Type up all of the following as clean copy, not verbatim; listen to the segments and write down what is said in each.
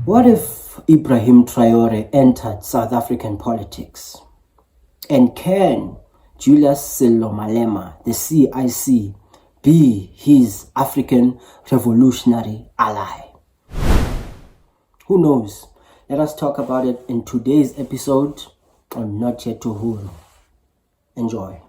What if Ibrahim Traore entered South African politics? And can Julius Malema, the CIC, be his African revolutionary ally? Who knows? Let us talk about it in today's episode on Not Yet to Hulu. Enjoy.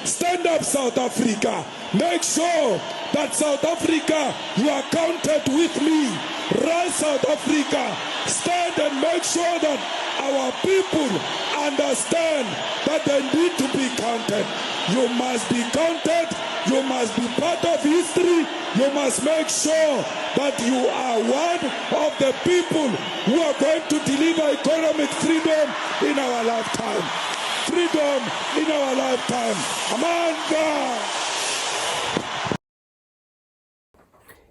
Stand up, South Africa. Make sure that South Africa, you are counted with me. Rise, South Africa. Stand and make sure that our people understand that they need to be counted. You must be counted. You must be part of history. You must make sure that you are one of the people who are going to deliver economic freedom in our lifetime. Freedom in our lifetime. Amanda!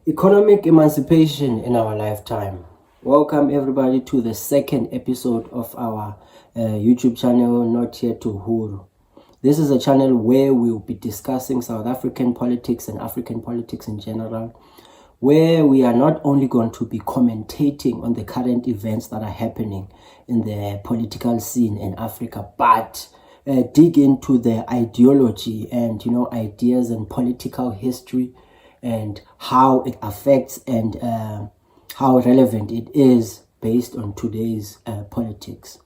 Economic emancipation in our lifetime. Welcome everybody to the second episode of our YouTube channel, Not Yet to Hulu. This is a channel where we'll be discussing South African politics and African politics in general, where we are not only going to be commentating on the current events that are happening in the political scene in Africa, but dig into the ideology and ideas and political history and how it affects and how relevant it is based on today's politics.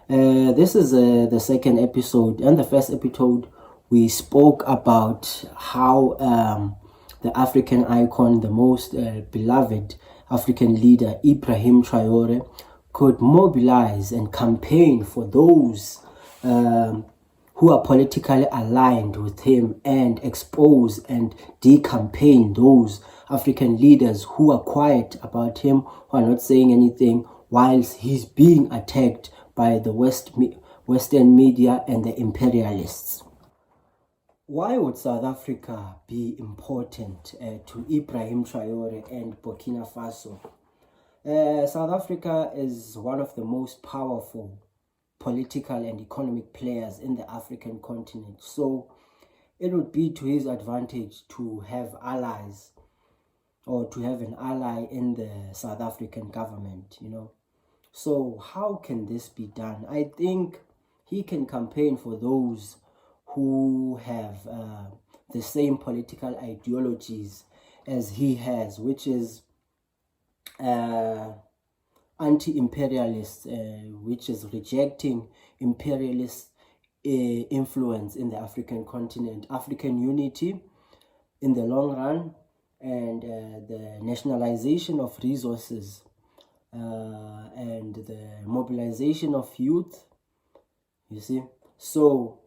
This is the second episode. In the first episode, we spoke about how the African icon, the most beloved African leader, Ibrahim Traore, could mobilize and campaign for those who are politically aligned with him and expose and decampaign those African leaders who are quiet about him, who are not saying anything, whilst he's being attacked by the Western media and the imperialists. Why would South Africa be important to Ibrahim Traore and Burkina Faso? South Africa is one of the most powerful political and economic players in the African continent. So it would be to his advantage to have allies or to have an ally in the South African government, So how can this be done? I think he can campaign for those who have the same political ideologies as he has, which is anti-imperialist, which is rejecting imperialist influence in the African continent, African unity in the long run, and the nationalization of resources and the mobilization of youth, you see. So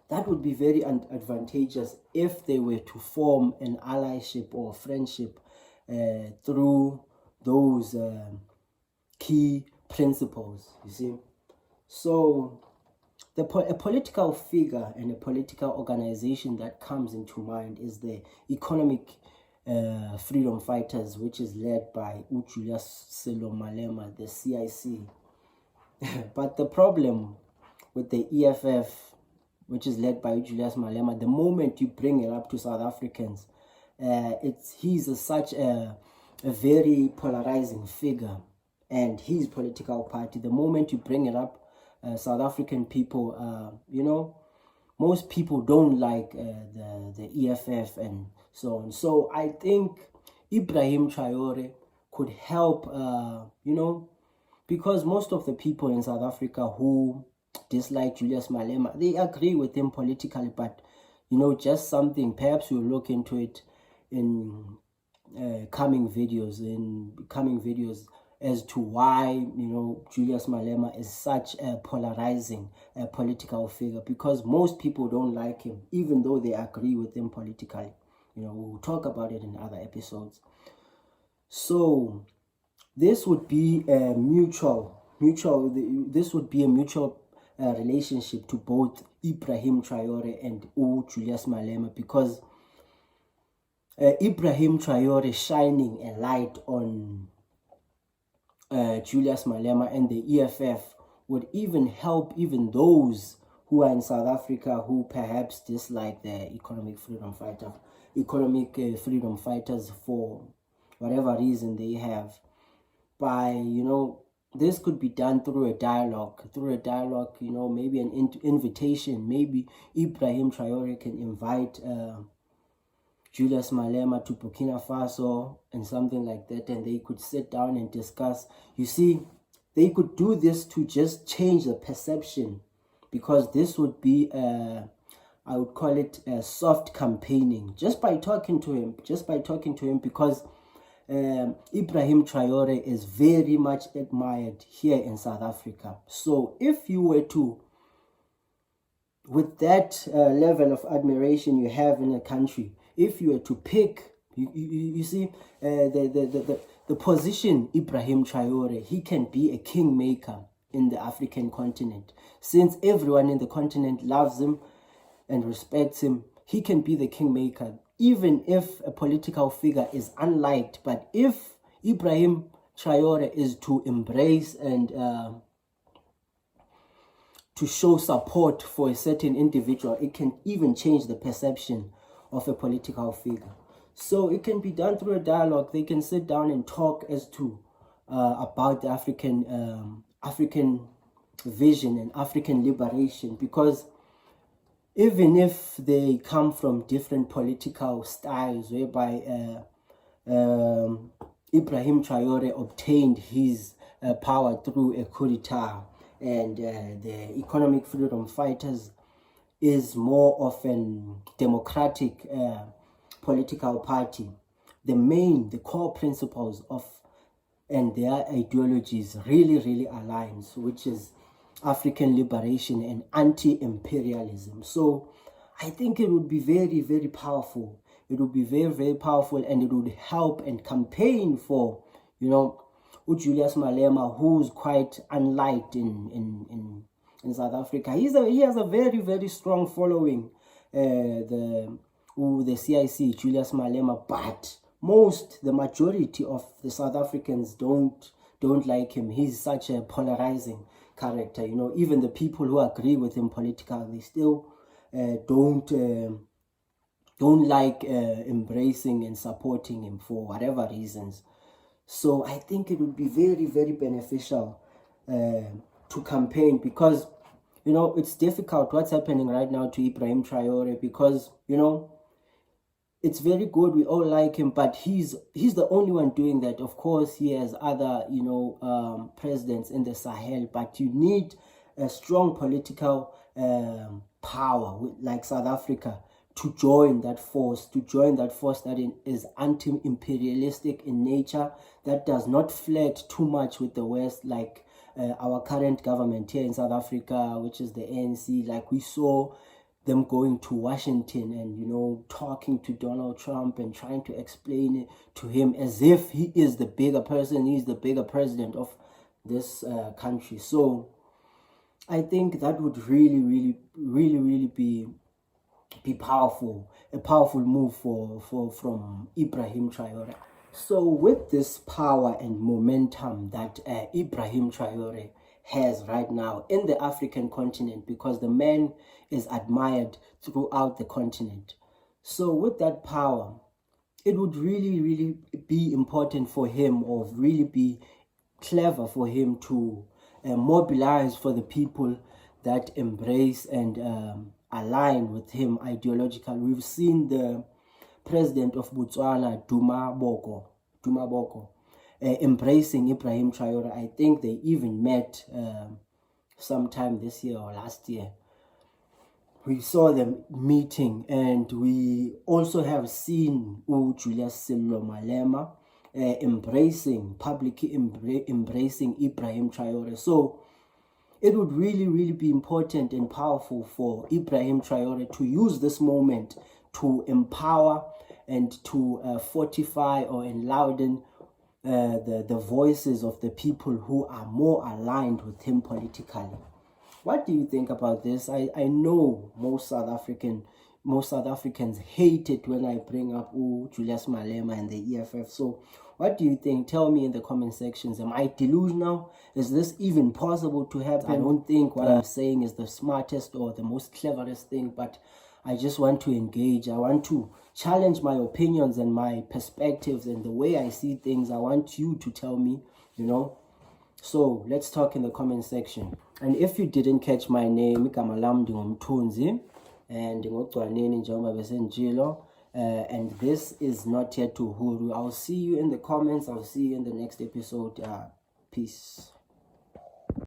that would be very advantageous if they were to form an allyship or friendship through those key principles, you see. So a political figure and a political organization that comes into mind is the economic freedom fighters, which is led by Julius Malema, the CIC. But the problem with the EFF, which is led by Julius Malema, the moment you bring it up to South Africans, he's such a very polarizing figure, and his political party, the moment you bring it up, South African people, most people don't like the EFF and so on. So I think Ibrahim Traore could help, because most of the people in South Africa who dislike Julius Malema, they agree with him politically, but just something, perhaps we'll look into it in coming videos as to why Julius Malema is such a polarizing political figure, because most people don't like him even though they agree with him politically. We'll talk about it in other episodes. So this would be a mutual relationship to both Ibrahim Traore and Julius Malema, because Ibrahim Traore shining a light on Julius Malema and the EFF would even help even those who are in South Africa who perhaps dislike the economic freedom fighters for whatever reason they have. by, this could be done through a dialogue, maybe an invitation. Maybe Ibrahim Traore can invite Julius Malema to Burkina Faso and something like that, and they could sit down and discuss. You see, they could do this to just change the perception, because this would be, I would call it soft campaigning, just by talking to him, because Ibrahim Traore is very much admired here in South Africa. So if you were to, with that level of admiration you have in a country, if you were to pick, you see, the position Ibrahim Traore, he can be a kingmaker in the African continent. Since everyone in the continent loves him and respects him, he can be the kingmaker, even if a political figure is unliked. But if Ibrahim Traore is to embrace and to show support for a certain individual, it can even change the perception of a political figure. So it can be done through a dialogue. They can sit down and talk as to about the African vision and African liberation, because even if they come from different political styles, whereby Ibrahim Traore obtained his power through a coup d'etat, and the economic freedom fighters is more of an democratic political party, the core principles of and their ideologies really aligns, which is African liberation and anti-imperialism. So I think it would be very powerful. It would be very powerful, and it would help and campaign for, Julius Malema, who's quite unliked in South Africa. He has a very strong following, the CIC, Julius Malema, but the majority of the South Africans don't like him. He's such a polarizing character. Even the people who agree with him politically, they still don't like embracing and supporting him for whatever reasons. So I think it would be very beneficial to campaign, because it's difficult what's happening right now to Ibrahim Traore, because it's very good, we all like him, but he's the only one doing that. Of course, he has other presidents in the Sahel, but you need a strong political power like South Africa to join that force that is anti-imperialistic in nature, that does not flirt too much with the West, like our current government here in South Africa, which is the ANC. Like, we saw them going to Washington and talking to Donald Trump and trying to explain it to him as if he is the bigger person, he's the bigger president of this country. So I think that would really be powerful, a powerful move from Ibrahim Traore. So with this power and momentum that Ibrahim Traore has right now in the African continent, because the man is admired throughout the continent. So with that power, it would really be important for him, or really be clever for him, to mobilize for the people that embrace and align with him ideologically. We've seen the president of Botswana, Duma Boko, embracing Ibrahim Traore. I think they even met sometime this year or last year. We saw them meeting, and we also have seen Julius Malema publicly embracing Ibrahim Traore. So it would really be important and powerful for Ibrahim Traore to use this moment to empower and to fortify or enliven the voices of the people who are more aligned with him politically. What do you think about this? I know most South Africans hate it when I bring up Julius Malema and the EFF. So what do you think? Tell me in the comment sections. Am I delusional? Is this even possible to happen? I don't think what I'm saying is the smartest or the most cleverest thing, but I just want to engage. I want to challenge my opinions and my perspectives and the way I see things. I want you to tell me, So let's talk in the comment section. And if you didn't catch my name, igama lam ndingumthunzi and ndingogcwaneni njengoba besenditshilo. And this is Not Yet to Huru. I'll see you in the comments. I'll see you in the next episode. Peace.